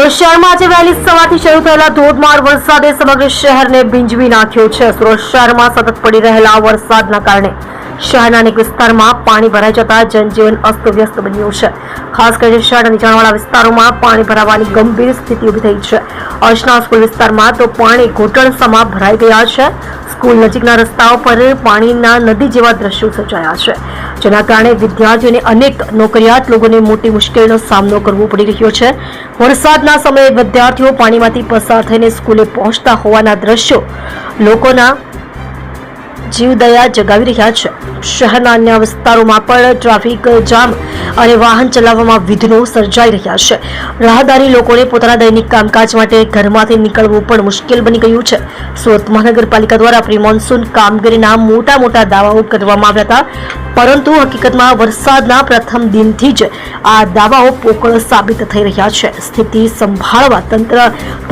સુરત શહેરમાં આજે વહેલી સવારથી શરૂ થયેલા ધોધમાર વરસાદે સમગ્ર શહેરને ભીંજવી નાખ્યો છે। સુરત શહેરમાં સતત પડી રહેલા વરસાદના કારણે શહેરના અનેક વિસ્તારમાં પાણી ભરાઈ જતા જનજીવન અસ્તવ્યસ્ત બન્યું છે। ખાસ કરીને શહેરના નીચાણવાળા વિસ્તારોમાં પાણી ભરાવાની ગંભીર સ્થિતિ ઊભી થઈ છે। અર્ચના સ્કૂલ વિસ્તારમાં તો પાણી ઘૂંટણસમાં ભરાઈ ગયા છે। સ્કૂલ નજીકના રસ્તાઓ પર પાણીના નદી જેવા દ્રશ્યો સર્જાયા છે, જેના કારણે વિદ્યાર્થીઓને અનેક નોકરિયાત લોકોને મોટી મુશ્કેલીનો સામનો કરવો પડી રહ્યો છે। વરસાદના સમયે વિદ્યાર્થીઓ પાણીમાંથી પસાર થઈને સ્કૂલે પહોંચતા હોવાના દ્રશ્યો લોકોના જીવદયા જગાવી રહ્યા છે। શહેરના અન્ય વિસ્તારોમાં પણ ટ્રાફિક જામ અને વાહન ચલાવવામાં વિઘ્નો સર્જાઈ રહ્યા છે। રાહદારી લોકોને પોતાના દૈનિક કામકાજ માટે ઘરમાંથી નીકળવું પણ મુશ્કેલ બની ગયું છે। સુરત મહાનગરપાલિકા દ્વારા પ્રી મોન્સૂન કામગીરીના મોટા દાવાઓ કરવામાં આવ્યા હતા, પરંતુ હકીકતમાં વરસાદના પ્રથમ દિનથી જ આ દાવાઓ પોકળ સાબિત થઈ રહ્યા છે। સ્થિતિ સંભાળવા તંત્ર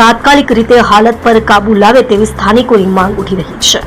તાત્કાલિક રીતે હાલત પર કાબુ લાવે તેવી સ્થાનિકોની માંગ ઉઠી રહી છે।